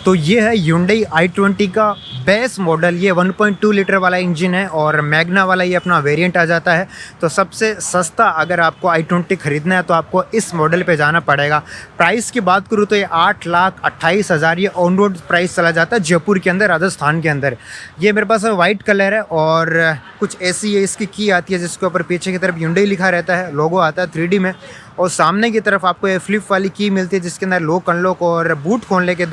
तो ये है Hyundai i20 का बेस मॉडल। ये 1.2 लीटर वाला इंजन है और मैग्ना वाला ये अपना वेरिएंट आ जाता है। तो सबसे सस्ता अगर आपको i20 ख़रीदना है तो आपको इस मॉडल पे जाना पड़ेगा। प्राइस की बात करूँ तो ये 8,28,000 ये ऑन रोड प्राइस चला जाता है जयपुर के अंदर, राजस्थान के अंदर। ये मेरे पास वाइट कलर है और कुछ ऐसी है इसकी की आती है जिसके ऊपर पीछे की तरफ Hyundai लिखा रहता है, लोगो आता है 3D में। और सामने की तरफ आपको ये फ्लिप वाली की मिलती है जिसके अंदर लॉक अनलॉक और बूट खोलने के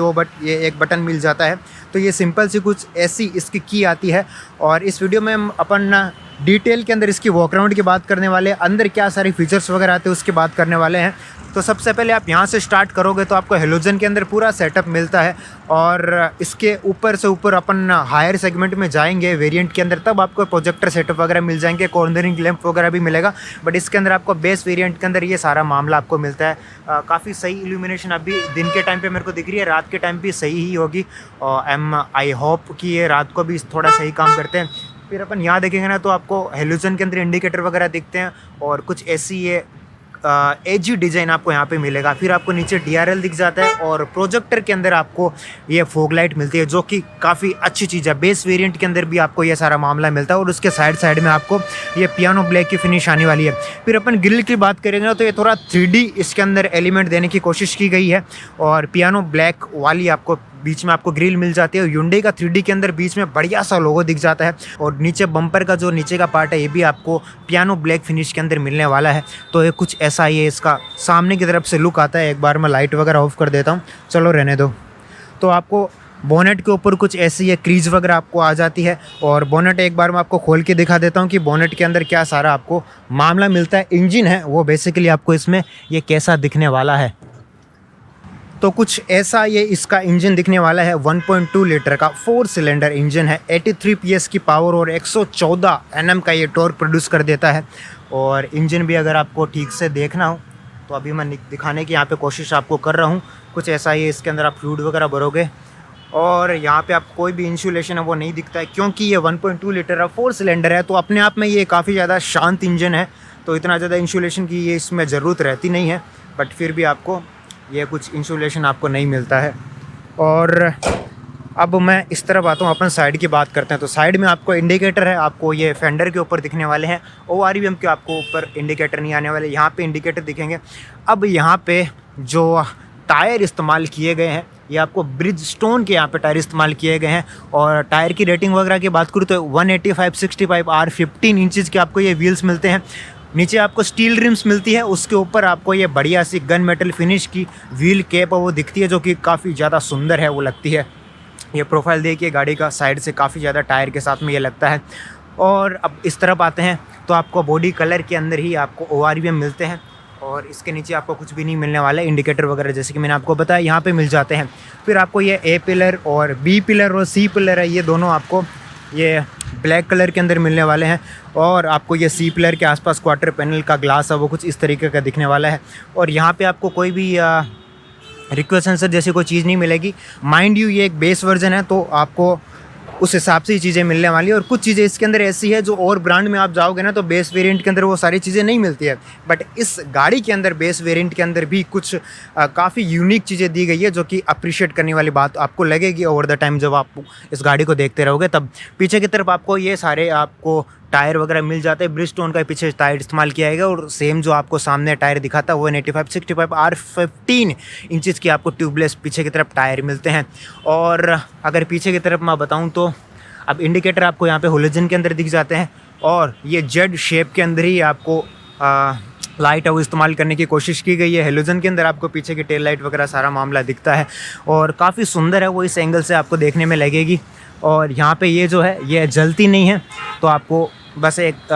ये एक बटन मिल जाता है। तो ये सिंपल सी कुछ ऐसी इसकी की आती है। और इस वीडियो में हम अपन डिटेल के अंदर इसकी वॉकराउंड की बात करने वाले हैं, अंदर क्या सारे फीचर्स वगैरह आते हैं उसकी बात करने वाले हैं। तो सबसे पहले आप यहाँ से स्टार्ट करोगे तो आपको हेलोजन के अंदर पूरा सेटअप मिलता है। और इसके ऊपर से ऊपर अपन हायर सेगमेंट में जाएंगे वेरिएंट के अंदर, तब आपको प्रोजेक्टर सेटअप वगैरह मिल जाएंगे, कॉर्नरिंग लैंप वगैरह भी मिलेगा। बट इसके अंदर आपको बेस वेरिएंट के अंदर ये सारा मामला आपको मिलता है। काफ़ी सही इल्यूमिनेशन अभी दिन के टाइम पे मेरे को दिख रही है, रात के टाइम भी सही ही होगी। और आई होप कि ये रात को भी थोड़ा सही काम करते हैं। फिर अपन यहाँ देखेंगे ना तो आपको हेलोजन के अंदर इंडिकेटर वगैरह दिखते हैं और कुछ ऐसी ये एजी डिज़ाइन आपको यहाँ पे मिलेगा। फिर आपको नीचे DRL दिख जाता है और प्रोजेक्टर के अंदर आपको ये फॉग लाइट मिलती है जो कि काफ़ी अच्छी चीज़ है। बेस वेरिएंट के अंदर भी आपको ये सारा मामला मिलता है और उसके साइड में आपको ये पियानो ब्लैक की फिनिश आने वाली है। फिर अपन ग्रिल की बात करेंगे ना तो ये थोड़ा 3D इसके अंदर एलिमेंट देने की कोशिश की गई है और पियानो ब्लैक वाली आपको बीच में आपको ग्रिल मिल जाती है। Hyundai का 3D के अंदर बीच में बढ़िया सा लोगो दिख जाता है और नीचे बम्पर का जो नीचे का पार्ट है ये भी आपको पियानो ब्लैक फिनिश के अंदर मिलने वाला है। तो ये कुछ ऐसा ही है, इसका सामने की तरफ से लुक आता है। एक बार मैं लाइट वगैरह ऑफ कर देता हूँ, चलो रहने दो। तो आपको बोनेट के ऊपर कुछ ऐसी है क्रीज वगैरह आपको आ जाती है और बोनेट एक बार मैं आपको खोल के दिखा देता हूँ कि बोनेट के अंदर क्या सारा आपको मामला मिलता है। इंजन है वो बेसिकली आपको इसमें ये कैसा दिखने वाला है। तो कुछ ऐसा ये इसका इंजन दिखने वाला है। 1.2 लीटर का 4 सिलेंडर इंजन है, 83 PS की पावर और 114 Nm का ये टॉर्क प्रोड्यूस कर देता है। और इंजन भी अगर आपको ठीक से देखना हो तो अभी मैं दिखाने की यहाँ पे कोशिश आपको कर रहा हूँ। कुछ ऐसा ये इसके अंदर आप फ्लूइड वगैरह भरोगे और यहाँ पे आप कोई भी इंसुलेशन है वो नहीं दिखता है क्योंकि ये 1.2 लीटर है, 4 सिलेंडर है। तो अपने आप में ये काफ़ी ज़्यादा शांत इंजन है, तो इतना ज़्यादा इंसुलेशन की ये इसमें ज़रूरत रहती नहीं है। बट फिर भी आपको ये कुछ इंसुलेशन आपको नहीं मिलता है। और अब मैं इस तरफ आता हूँ, अपन साइड की बात करते हैं। तो साइड में आपको इंडिकेटर है, आपको ये फेंडर के ऊपर दिखने वाले हैं। ORVM के आपको ऊपर इंडिकेटर नहीं आने वाले, यहाँ पे इंडिकेटर दिखेंगे। अब यहाँ पे जो टायर इस्तेमाल किए गए हैं ये आपको ब्रिजस्टोन के यहाँ पे टायर इस्तेमाल किए गए हैं। और टायर की रेटिंग वगैरह की बात करूँ तो 185/65 R 15 इंचज़ के आपको ये व्हील्स मिलते हैं। नीचे आपको स्टील रिम्स मिलती है, उसके ऊपर आपको ये बढ़िया सी गन मेटल फिनिश की व्हील कैप वो दिखती है जो कि काफ़ी ज़्यादा सुंदर है, वो लगती है। ये प्रोफाइल देखिए गाड़ी का साइड से काफ़ी ज़्यादा टायर के साथ में ये लगता है। और अब इस तरफ आते हैं तो आपको बॉडी कलर के अंदर ही आपको ORVM मिलते हैं और इसके नीचे आपको कुछ भी नहीं मिलने वाला है। इंडिकेटर वगैरह जैसे कि मैंने आपको बताया यहाँ पे मिल जाते हैं। फिर आपको ये A पिलर और B पिलर और C पिलर है, ये दोनों आपको ये ब्लैक कलर के अंदर मिलने वाले हैं। और आपको ये C पिलर के आसपास क्वार्टर पैनल का ग्लास है वो कुछ इस तरीके का दिखने वाला है। और यहाँ पे आपको कोई भी रिक्वेस्ट सेंसर जैसी कोई चीज़ नहीं मिलेगी। माइंड यू ये एक बेस वर्जन है तो आपको उस हिसाब से ही चीज़ें मिलने वाली है। और कुछ चीज़ें इसके अंदर ऐसी है जो और ब्रांड में आप जाओगे ना तो बेस वेरिएंट के अंदर वो सारी चीज़ें नहीं मिलती है। बट इस गाड़ी के अंदर बेस वेरिएंट के अंदर भी कुछ काफ़ी यूनिक चीज़ें दी गई है जो कि अप्रिशिएट करने वाली बात आपको लगेगी ओवर द टाइम जब आप इस गाड़ी को देखते रहोगे। तब पीछे की तरफ आपको ये सारे आपको टायर वगैरह मिल जाते हैं। ब्रिजस्टोन का पीछे टायर इस्तेमाल किया गया और सेम जो आपको सामने टायर दिखाता है वो 185/65 R 15 इंचज़ की आपको ट्यूबलेस पीछे की तरफ टायर मिलते हैं। और अगर पीछे की तरफ मैं बताऊं तो अब इंडिकेटर आपको यहाँ पे होलोजन के अंदर दिख जाते हैं और ये जेड शेप के अंदर ही आपको लाइट है वो इस्तेमाल करने की कोशिश की गई है। हेलोजन के अंदर आपको पीछे की टेल लाइट वगैरह सारा मामला दिखता है और काफ़ी सुंदर है वो, इस एंगल से आपको देखने में लगेगी। और यहाँ पे ये जो है ये जलती नहीं है तो आपको बस एक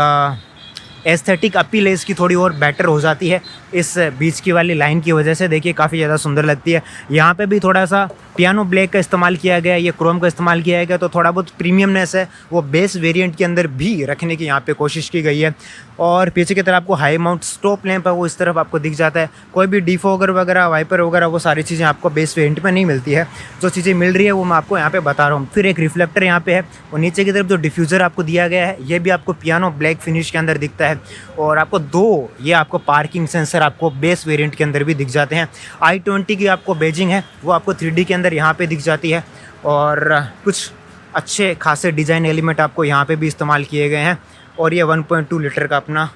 एस्थेटिक अपील है इसकी थोड़ी और बेटर हो जाती है इस बीच की वाली लाइन की वजह से। देखिए काफ़ी ज़्यादा सुंदर लगती है। यहाँ पे भी थोड़ा सा पियानो ब्लैक का इस्तेमाल किया गया है, ये क्रोम का इस्तेमाल किया गया, तो थोड़ा बहुत प्रीमियमनेस है वो बेस वेरिएंट के अंदर भी रखने की यहाँ पे कोशिश की गई है। और पीछे की तरफ आपको हाई माउंट स्टॉप लैंप है वो इस तरफ आपको दिख जाता है। कोई भी डिफॉगर वगैरह वाइपर वगैरह वो सारी चीज़ें आपको बेस वेरिएंट में नहीं मिलती है। जो चीज़ें मिल रही है वो मैं आपको यहाँ पे बता रहा हूँ। फिर एक रिफ्लेक्टर यहाँ पे है और नीचे की तरफ जो डिफ्यूज़र आपको दिया गया है ये भी आपको पियानो ब्लैक फिनिश के अंदर दिखता है। है। और आपको दो ये आपको पार्किंग सेंसर आपको बेस वेरिएंट के अंदर भी दिख जाते हैं। i20 की आपको बैजिंग है वो आपको 3D के अंदर यहाँ पे दिख जाती है, और कुछ अच्छे खासे डिज़ाइन एलिमेंट आपको यहाँ पे भी इस्तेमाल किए गए हैं। और ये 1.2 लीटर का अपना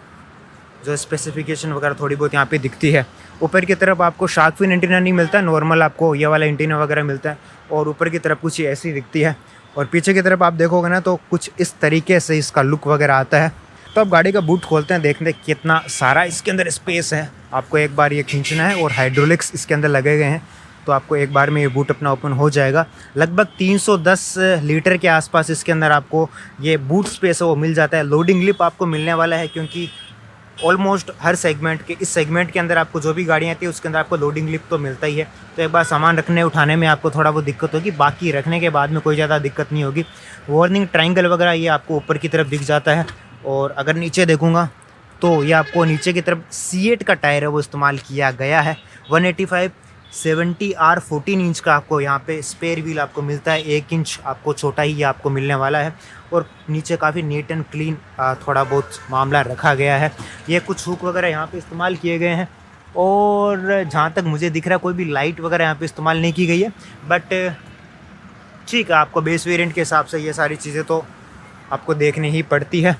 जो स्पेसिफिकेशन वगैरह थोड़ी बहुत यहाँ पे दिखती है। ऊपर की तरफ आपको शार्क फिन एंटीना नहीं मिलता, नॉर्मल आपको ये वाला एंटीना वगैरह मिलता है। और ऊपर की तरफ कुछ ऐसी दिखती है, और पीछे की तरफ आप देखोगे ना तो कुछ इस तरीके से इसका लुक वगैरह आता है। तो अब गाड़ी का बूट खोलते हैं, देखते हैं कितना सारा इसके अंदर स्पेस है। आपको एक बार ये खींचना है और हाइड्रोलिक्स इसके अंदर लगे गए हैं, तो आपको एक बार में ये बूट अपना ओपन हो जाएगा। लगभग 310 लीटर के आसपास इसके अंदर आपको ये बूट स्पेस है वो मिल जाता है। लोडिंग लिप आपको मिलने वाला है, क्योंकि ऑलमोस्ट हर सेगमेंट के इस सेगमेंट के अंदर आपको जो भी गाड़ियाँ आती है उसके अंदर आपको लोडिंग लिप तो मिलता ही है। तो एक बार सामान रखने उठाने में आपको थोड़ा बहुत दिक्कत होगी, बाकी रखने के बाद में कोई ज़्यादा दिक्कत नहीं होगी। वार्निंग ट्रायंगल वगैरह ये आपको ऊपर की तरफ दिख जाता है। और अगर नीचे देखूँगा तो ये आपको नीचे की तरफ C8 का टायर है वो इस्तेमाल किया गया है। 185/70R 14 इंच का आपको यहाँ पे स्पेयर व्हील आपको मिलता है। 1 इंच आपको छोटा ही ये आपको मिलने वाला है। और नीचे काफ़ी नीट एंड क्लीन थोड़ा बहुत मामला रखा गया है। ये कुछ हुक वगैरह यहाँ पे इस्तेमाल किए गए हैं, और जहाँ तक मुझे दिख रहा है कोई भी लाइट वगैरह यहाँ पे इस्तेमाल नहीं की गई है। बट ठीक है, आपको बेस वेरिएंट के हिसाब से ये सारी चीज़ें तो आपको देखनी ही पड़ती है।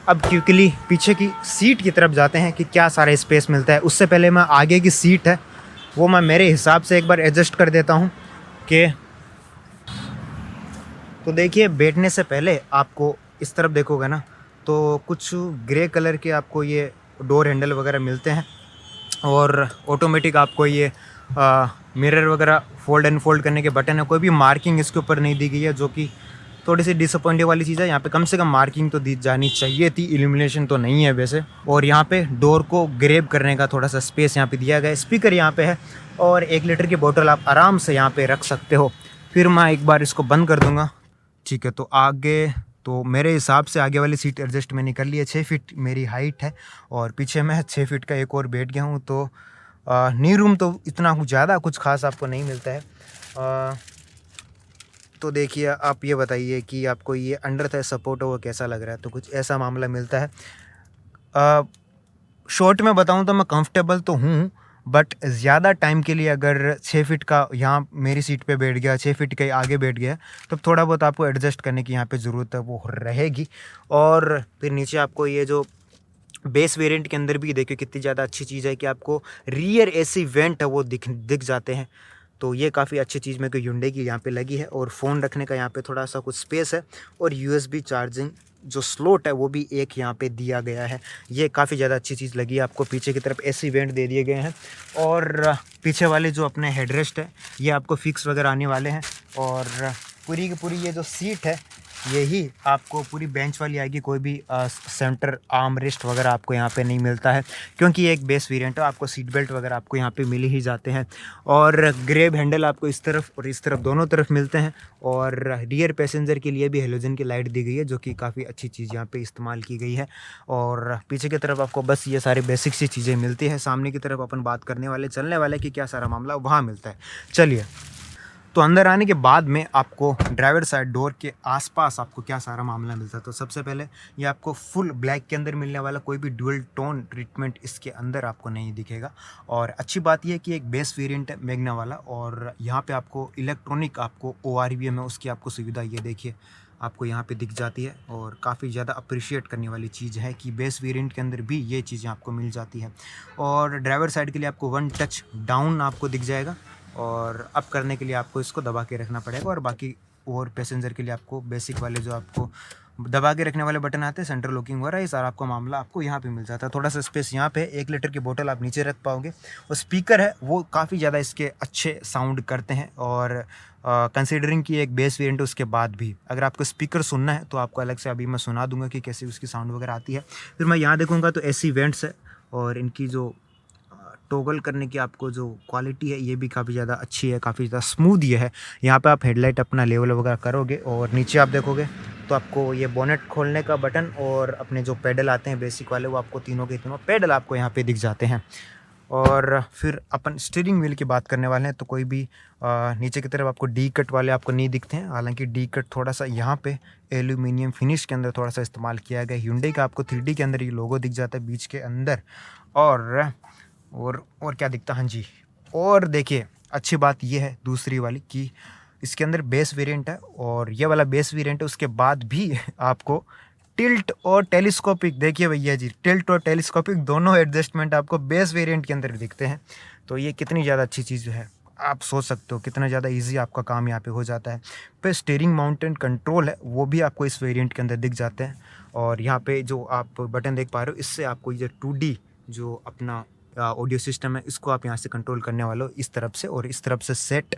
अब क्विकली पीछे की सीट की तरफ जाते हैं कि क्या सारा स्पेस मिलता है। उससे पहले मैं आगे की सीट है वो मैं मेरे हिसाब से एक बार एडजस्ट कर देता हूँ कि तो देखिए, बैठने से पहले आपको इस तरफ देखोगे ना तो कुछ ग्रे कलर के आपको ये डोर हैंडल वगैरह मिलते हैं, और ऑटोमेटिक आपको ये मिरर वगैरह फोल्ड एंड फोल्ड करने के बटन है। कोई भी मार्किंग इसके ऊपर नहीं दी गई है, जो कि थोड़ी सी डिसअपॉइंटिंग वाली चीज़ है। यहाँ पे कम से कम मार्किंग तो दी जानी चाहिए थी, इल्यूमिनेशन तो नहीं है वैसे। और यहाँ पे डोर को ग्रेब करने का थोड़ा सा स्पेस यहाँ पे दिया गया है। स्पीकर यहाँ पे है, और 1 लीटर की बोतल आप आराम से यहाँ पे रख सकते हो। फिर मैं एक बार इसको बंद कर दूँगा। ठीक है, तो आगे तो मेरे हिसाब से आगे वाली सीट एडजस्ट मैंने कर ली है। 6 फीट मेरी हाइट है, और पीछे मैं 6 फीट का एक और बैठ गया हूँ। तो नी रूम तो इतना ज़्यादा कुछ खास आपको नहीं मिलता है। तो देखिए, आप ये बताइए कि आपको ये अंडर थाई सपोर्ट है वो कैसा लग रहा है। तो कुछ ऐसा मामला मिलता है। शॉर्ट में बताऊं तो मैं कंफर्टेबल तो हूँ, बट ज़्यादा टाइम के लिए अगर 6 फीट का यहाँ मेरी सीट पे बैठ गया, 6 फीट के आगे बैठ गया, तो थोड़ा बहुत आपको एडजस्ट करने की यहाँ पे ज़रूरत है वो रहेगी। और फिर नीचे आपको ये जो बेस वेरिएंट के अंदर भी देखिए कितनी ज़्यादा अच्छी चीज़ है कि आपको रियर AC वेंट है वो दिख जाते हैं। तो ये काफ़ी अच्छी चीज़ मेरे को Hyundai की यहाँ पे लगी है। और फ़ोन रखने का यहाँ पे थोड़ा सा कुछ स्पेस है, और USB चार्जिंग जो स्लॉट है वो भी एक यहाँ पे दिया गया है। ये काफ़ी ज़्यादा अच्छी चीज़ लगी है। आपको पीछे की तरफ AC वेंट दे दिए गए हैं, और पीछे वाले जो अपने हेडरेस्ट है ये आपको फिक्स वगैरह आने वाले हैं। और पूरी की पूरी ये जो सीट है यही आपको पूरी बेंच वाली आएगी। कोई भी सेंटर आर्म रेस्ट वगैरह आपको यहाँ पे नहीं मिलता है, क्योंकि ये एक बेस वेरिएंट है। आपको सीट बेल्ट वगैरह आपको यहाँ पे मिल ही जाते हैं, और ग्रेब हैंडल आपको इस तरफ और इस तरफ दोनों तरफ मिलते हैं। और रियर पैसेंजर के लिए भी हेलोजन की लाइट दी गई है, जो कि काफ़ी अच्छी चीज़ यहाँ पे इस्तेमाल की गई है। और पीछे की तरफ आपको बस ये सारी बेसिक सी चीज़ें मिलती है। सामने की तरफ अपन बात करने वाले चलने वाले कि क्या सारा मामला वहाँ मिलता है। चलिए, तो अंदर आने के बाद में आपको ड्राइवर साइड डोर के आसपास आपको क्या सारा मामला मिलता है। तो सबसे पहले ये आपको फुल ब्लैक के अंदर मिलने वाला, कोई भी डुअल टोन ट्रीटमेंट इसके अंदर आपको नहीं दिखेगा। और अच्छी बात यह है कि एक बेस वेरिएंट है मैग्ना वाला, और यहाँ पे आपको इलेक्ट्रॉनिक आपको ORVM है उसकी आपको सुविधा ये देखिए आपको यहाँ पे दिख जाती है। और काफ़ी ज़्यादा अप्रिशिएट करने वाली चीज़ है कि बेस वेरिएंट के अंदर भी ये चीज़ें आपको मिल जाती है। और ड्राइवर साइड के लिए आपको 1 टच डाउन आपको दिख जाएगा, और अप करने के लिए आपको इसको दबा के रखना पड़ेगा। और बाकी और पैसेंजर के लिए आपको बेसिक वाले जो आपको दबा के रखने वाले बटन आते हैं, सेंटर लॉकिंग वगैरह, ये सारा आपको मामला आपको यहाँ पे मिल जाता है। थोड़ा सा स्पेस यहाँ पे 1 लीटर की बोतल आप नीचे रख पाओगे। और स्पीकर है वो काफ़ी ज़्यादा इसके अच्छे साउंड करते हैं। और कंसीडरिंग की एक बेस वेरिएंट उसके बाद भी अगर आपको स्पीकर सुनना है तो आपको अलग से अभी मैं सुना दूंगा कि कैसे उसकी साउंड वगैरह आती है। फिर मैं यहाँ देखूँगा तो AC वेंट्स है, और इनकी जो टॉगल करने की आपको जो क्वालिटी है ये भी काफ़ी ज़्यादा अच्छी है, काफ़ी ज़्यादा स्मूथ ये है। यहाँ पे आप हेडलाइट अपना लेवल वगैरह करोगे, और नीचे आप देखोगे तो आपको ये बोनेट खोलने का बटन और अपने जो पेडल आते हैं बेसिक वाले, वो आपको तीनों के तीनों पेडल आपको यहाँ पे दिख जाते हैं। और फिर अपन स्टीयरिंग व्हील की बात करने वाले हैं। तो कोई भी नीचे की तरफ आपको डी कट वाले आपको नहीं दिखते हैं, हालांकि डी कट थोड़ा सा यहाँ पे एल्यूमिनियम फिनिश के अंदर थोड़ा सा इस्तेमाल किया गया है। Hyundai का आपको 3D के अंदर ये लोगो दिख जाता है बीच के अंदर। और क्या दिखता है, हाँ जी, और देखिए अच्छी बात ये है दूसरी वाली कि इसके अंदर बेस वेरिएंट है, और ये वाला बेस वेरिएंट है, उसके बाद भी आपको टिल्ट और टेलीस्कोपिक, देखिए भैया जी, टिल्ट और टेलीस्कोपिक दोनों एडजस्टमेंट आपको बेस वेरिएंट के अंदर दिखते हैं। तो ये कितनी ज़्यादा अच्छी चीज़ है, आप सोच सकते हो कितना ज़्यादा इजी आपका काम यहाँ पे हो जाता है। फिर स्टीयरिंग माउंटेन कंट्रोल है वो भी आपको इस वेरिएंट के अंदर दिख जाते हैं। और यहाँ पे जो आप बटन देख पा रहे हो, इससे आपको ये 2D जो अपना ऑडियो सिस्टम है, इसको आप यहाँ से कंट्रोल करने वाले हो इस तरफ से, और इस तरफ से सेट,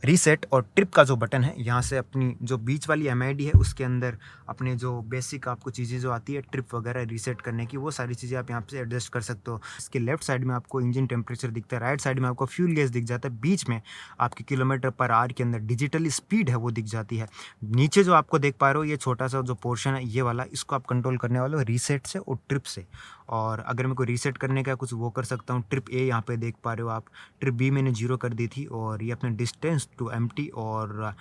रीसेट और ट्रिप का जो बटन है, यहाँ से अपनी जो बीच वाली MID है उसके अंदर अपने जो बेसिक आपको चीज़ें जो आती है ट्रिप वगैरह रीसेट करने की, वो सारी चीज़ें आप यहाँ से एडजस्ट कर सकते हो। इसके लेफ्ट साइड में आपको इंजन टेम्परेचर दिखता है, राइट साइड में आपको फ्यूल गेज दिख जाता है, बीच में आपकी किलोमीटर पर आवर के अंदर डिजिटली स्पीड है वो दिख जाती है। नीचे जो आपको देख पा रहे हो ये छोटा सा जो पोर्शन है ये वाला, इसको आप कंट्रोल करने वाले हो रीसेट से और ट्रिप से। और अगर मैं कोई रीसेट करने का कुछ वो कर सकता हूँ, ट्रिप ए यहाँ पे देख पा रहे हो आप, ट्रिप बी मैंने 0 कर दी थी, और ये अपने डिस्टेंस टू एम्प्टी और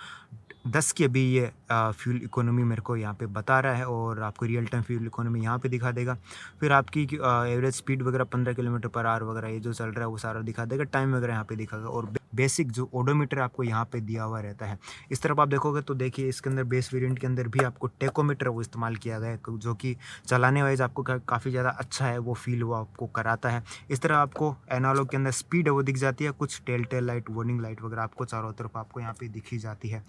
10 की अभी ये फ्यूल इकोनॉमी मेरे को यहाँ पे बता रहा है, और आपको रियल टाइम फ्यूल इकोनॉमी यहाँ पे दिखा देगा। फिर आपकी एवरेज स्पीड वगैरह 15 किलोमीटर पर आवर वगैरह ये जो चल रहा है वो सारा दिखा देगा, टाइम वगैरह यहाँ पे दिखाएगा, और बेसिक जो ओडोमीटर आपको यहाँ पे दिया हुआ रहता है। इस तरफ आप देखोगे तो देखिए इसके अंदर बेस वेरिएंट के अंदर भी आपको टेकोमीटर वो इस्तेमाल किया गया है, जो कि चलाने वाइज आपको काफ़ी ज़्यादा अच्छा है, वो फील वो आपको कराता है। इस तरह आपको एनालॉग के अंदर स्पीड है वो दिख जाती है, कुछ टेल लाइट, वार्निंग लाइट वगैरह आपको चारों तरफ आपको यहाँ पे दिखी जाती है।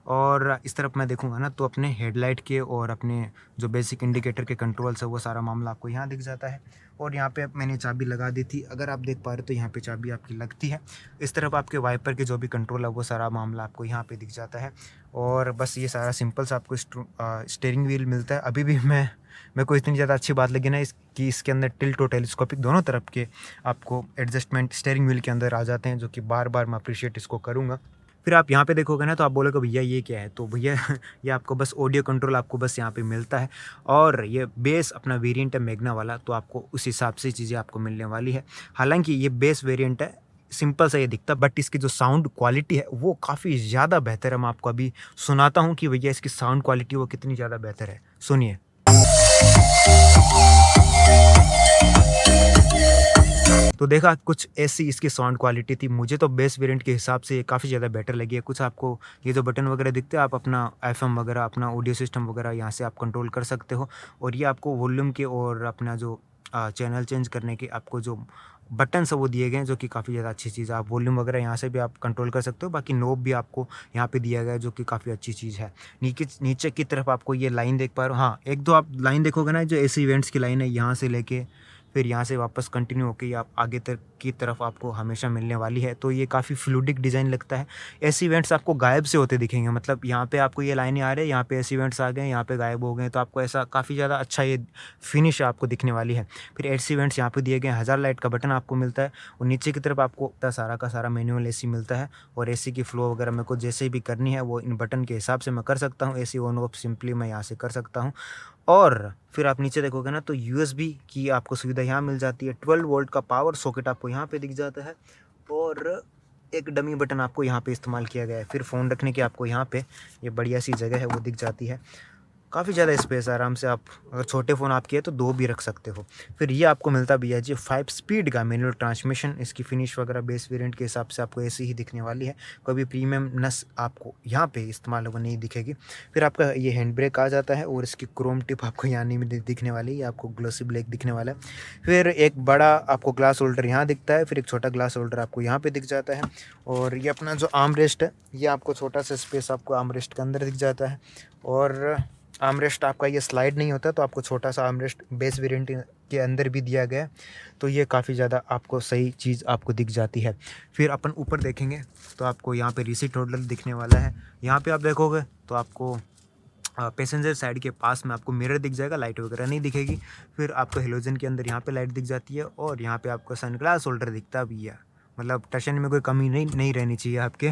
और इस तरफ मैं देखूंगा ना तो अपने हेडलाइट के और अपने जो बेसिक इंडिकेटर के कंट्रोल्स है वो सारा मामला आपको यहाँ दिख जाता है। और यहाँ पे मैंने चाबी लगा दी थी, अगर आप देख पा रहे हो तो यहाँ पे चाबी आपकी लगती है। इस तरफ आपके वाइपर के जो भी कंट्रोल है वो सारा मामला आपको यहाँ पे दिख जाता है। और बस ये सारा सिंपल सा आपको स्टीयरिंग व्हील मिलता है। अभी भी मेरे को इतनी ज़्यादा अच्छी बात लगी ना कि इसके अंदर टिल्ट और टेलीस्कोपिक दोनों तरफ के आपको एडजस्टमेंट स्टीयरिंग व्हील के अंदर आ जाते हैं, जो कि बार बार मैं अप्रिशिएट इसको करूँगा। फिर आप यहाँ पे देखोगे ना तो आप बोलोगे भैया ये क्या है, तो भैया ये आपको बस ऑडियो कंट्रोल आपको बस यहाँ पे मिलता है, और ये बेस अपना वेरिएंट है मैग्ना वाला, तो आपको उस हिसाब से चीज़ें आपको मिलने वाली है। हालांकि ये बेस वेरिएंट है, सिंपल सा ये दिखता, बट इसकी जो साउंड क्वालिटी है वो काफ़ी ज़्यादा बेहतर है। मैं आपको अभी सुनाता हूँ कि भैया इसकी साउंड क्वालिटी वो कितनी ज़्यादा बेहतर है, सुनिए। तो देखा कुछ ऐसी इसकी साउंड क्वालिटी थी। मुझे तो बेस वेरिएंट के हिसाब से काफ़ी ज़्यादा बेटर लगी है। कुछ आपको ये जो बटन वगैरह दिखते हैं, आप अपना FM वगैरह, अपना ऑडियो सिस्टम वगैरह यहाँ से आप कंट्रोल कर सकते हो। और ये आपको वॉल्यूम के और अपना जो चैनल चेंज करने के आपको जो बटन्स है वो दिए गए हैं, जो कि काफ़ी ज़्यादा अच्छी चीज़ है। आप वॉल्यूम वगैरह यहाँ से भी आप कंट्रोल कर सकते हो, बाकी नोब भी आपको यहाँ पे दिया गया है, जो कि काफ़ी अच्छी चीज़ है। नीचे की तरफ आपको ये लाइन देख पा रहे हो, हाँ एक दो आप लाइन देखोगे ना, जो AC इवेंट्स की लाइन है, यहाँ से लेके फिर यहाँ से वापस कंटिन्यू होकर आप आगे तक की तरफ आपको हमेशा मिलने वाली है। तो ये काफ़ी फ्लूडिक डिज़ाइन लगता है। ऐसे इवेंट्स आपको गायब से होते दिखेंगे, मतलब यहाँ पे आपको ये लाइनें आ रही है, यहाँ पे ऐसे इवेंट्स आ गए, यहाँ पे गायब हो गए, तो आपको ऐसा काफ़ी ज़्यादा अच्छा ये फिनिश आपको दिखने वाली है। फिर ऐसे इवेंट्स यहाँ पे दिए गए, 1000 लाइट का बटन आपको मिलता है, और नीचे की तरफ आपको सारा का सारा मैनुअल AC मिलता है, और AC की फ्लो वगैरह मेरे को जैसे भी करनी है वो इन बटन के हिसाब से मैं कर सकता हूँ। AC ऑन ऑफ सिंपली मैं यहाँ से कर सकता हूँ। और फिर आप नीचे देखोगे ना तो USB की आपको सुविधा यहाँ मिल जाती है। 12 वोल्ट का पावर सॉकेट आपको यहाँ पे दिख जाता है, और एक डमी बटन आपको यहाँ पे इस्तेमाल किया गया है। फिर फ़ोन रखने की आपको यहाँ पे ये बढ़िया सी जगह है वो दिख जाती है। काफ़ी ज़्यादा स्पेस, आराम से आप अगर छोटे फ़ोन आपके है तो 2 भी रख सकते हो। फिर ये आपको मिलता भैया जी 5 स्पीड का मैनुअल ट्रांसमिशन। इसकी फिनिश वगैरह बेस वेरिएंट के हिसाब से आपको ऐसी ही दिखने वाली है, कभी प्रीमियम नस आपको यहाँ पे इस्तेमाल वो नहीं दिखेगी। फिर आपका ये हैंड ब्रेक आ जाता है, और इसकी क्रोम टिप आपको यहाँ नहीं दिखने वाली है, आपको ग्लोसी ब्लैक दिखने वाला है। फिर एक बड़ा आपको ग्लास होल्डर यहाँ दिखता है, फिर एक छोटा ग्लास होल्डर आपको यहाँ पर दिख जाता है। और ये अपना जो आर्म रेस्ट है, ये आपको छोटा सा स्पेस आपको आर्म रेस्ट के अंदर दिख जाता है। और आर्मरेस्ट आपका ये स्लाइड नहीं होता, तो आपको छोटा सा आर्मरेस्ट बेस वेरिएंट के अंदर भी दिया गया है, तो ये काफ़ी ज़्यादा आपको सही चीज़ आपको दिख जाती है। फिर अपन ऊपर देखेंगे तो आपको यहाँ पे रिसीट होल्डर दिखने वाला है। यहाँ पे आप देखोगे तो आपको पैसेंजर साइड के पास में आपको मिरर दिख जाएगा, लाइट वगैरह नहीं दिखेगी। फिर आपको हेलोजन के अंदर यहाँ पे लाइट दिख जाती है, और यहाँ पे आपको सनग्लास होल्डर दिखता भी है, मतलब टशन में कोई कमी नहीं रहनी चाहिए आपके।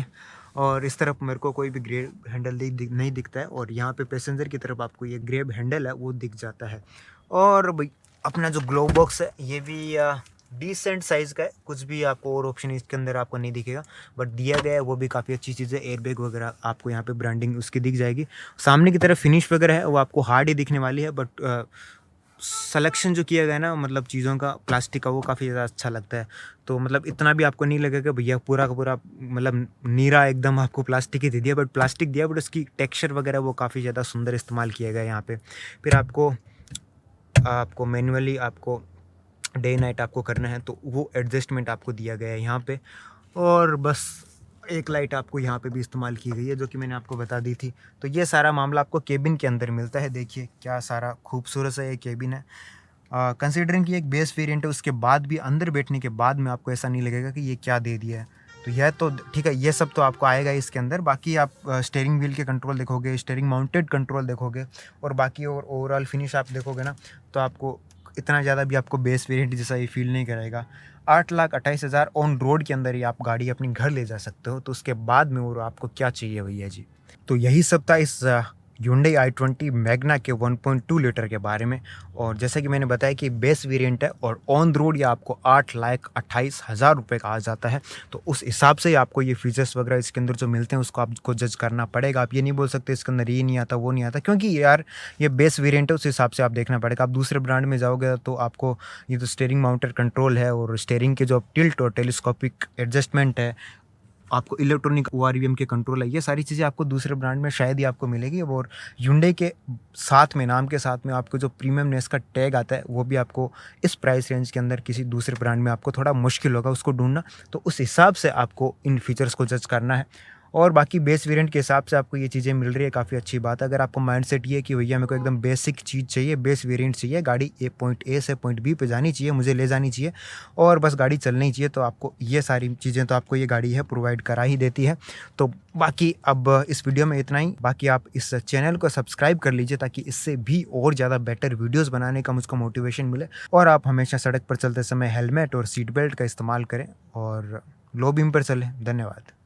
और इस तरफ मेरे को कोई भी ग्रेब हैंडल नहीं दिखता है, और यहाँ पे पैसेंजर की तरफ आपको ये ग्रेब हैंडल है वो दिख जाता है। और भाई अपना जो ग्लोव बॉक्स है ये भी डिसेंट साइज़ का है, कुछ भी आपको और ऑप्शन इसके अंदर आपको नहीं दिखेगा, बट दिया गया है वो भी काफ़ी अच्छी चीज़ है। एयरबैग वगैरह आपको यहाँ पे ब्रांडिंग उसकी दिख जाएगी। सामने की तरफ फिनिश वगैरह है वो आपको हार्ड ही दिखने वाली है, बट सिलेक्शन जो किया गया है ना मतलब चीज़ों का प्लास्टिक का, वो काफ़ी ज़्यादा अच्छा लगता है। तो मतलब इतना भी आपको नहीं लगेगा भैया पूरा का पूरा मतलब नीरा एकदम आपको प्लास्टिक ही दे दिया, बट प्लास्टिक दिया बट उसकी टेक्सचर वगैरह वो काफ़ी ज़्यादा सुंदर इस्तेमाल किया गया है यहाँ पे। फिर आपको आपको मैनुअली आपको डे नाइट आपको करना है तो वो एडजस्टमेंट आपको दिया गया है यहाँ पे। और बस एक लाइट आपको यहाँ पे भी इस्तेमाल की गई है जो कि मैंने आपको बता दी थी। तो ये सारा मामला आपको केबिन के अंदर मिलता है। देखिए क्या सारा खूबसूरत सा ये केबिन है। कंसिडरिंग कि एक बेस वेरिएंट है उसके बाद भी अंदर बैठने के बाद में आपको ऐसा नहीं लगेगा कि ये क्या दे दिया है। तो यह तो ठीक है, ये सब तो आपको आएगा इसके अंदर। बाकी आप स्टीयरिंग व्हील के कंट्रोल देखोगे, स्टीयरिंग माउंटेड कंट्रोल देखोगे, और बाकी और ओवरऑल फिनिश आप देखोगे ना तो आपको इतना ज़्यादा भी आपको बेस वेरिएंट जैसा ये फील नहीं कराएगा। 8,28,000 ऑन रोड के अंदर ही आप गाड़ी अपनी घर ले जा सकते हो, तो उसके बाद में और आपको क्या चाहिए भैया जी। तो यही सब था इस Hyundai i20 मैग्ना के 1.2 लीटर के बारे में। और जैसा कि मैंने बताया कि बेस वेरिएंट है और ऑन रोड ये आपको 8,28,000 रुपये का आ जाता है। तो उस हिसाब से ही आपको ये फीचर्स वगैरह इसके अंदर जो मिलते हैं उसको आपको जज करना पड़ेगा। आप ये नहीं बोल सकते इसके अंदर ये नहीं आता वो नहीं आता, क्योंकि यार ये बेस वेरिएंट है, उस हिसाब से आप देखना पड़ेगा। आप दूसरे ब्रांड में जाओगे तो आपको ये तो स्टीयरिंग माउंटेड कंट्रोल है और स्टीयरिंग के जो टिल्ट और टेलीस्कोपिक एडजस्टमेंट है, आपको इलेक्ट्रॉनिक ओआरवीएम के कंट्रोल है, ये सारी चीज़ें आपको दूसरे ब्रांड में शायद ही आपको मिलेगी। और Hyundai के साथ में, नाम के साथ में आपको जो प्रीमियमनेस का टैग आता है वो भी आपको इस प्राइस रेंज के अंदर किसी दूसरे ब्रांड में आपको थोड़ा मुश्किल होगा उसको ढूंढना। तो उस हिसाब से आपको इन फीचर्स को जज करना है। और बाकी बेस वेरिएंट के हिसाब से आपको ये चीज़ें मिल रही है, काफ़ी अच्छी बात है। अगर आपको माइंडसेट ये है कि भैया मेरे को एकदम बेसिक चीज़ चाहिए, बेस वेरिएंट चाहिए, गाड़ी पॉइंट ए से पॉइंट बी पे जानी चाहिए, मुझे ले जानी चाहिए और बस गाड़ी चलनी चाहिए, तो आपको ये सारी चीज़ें तो आपको ये गाड़ी है प्रोवाइड करा ही देती है। तो बाकी अब इस वीडियो में इतना ही। बाकी आप इस चैनल को सब्सक्राइब कर लीजिए ताकि इससे भी और ज़्यादा बेटर वीडियोज़ बनाने का मुझको मोटिवेशन मिले। और आप हमेशा सड़क पर चलते समय हेलमेट और सीट बेल्ट का इस्तेमाल करें और लो बीम पर चलें। धन्यवाद।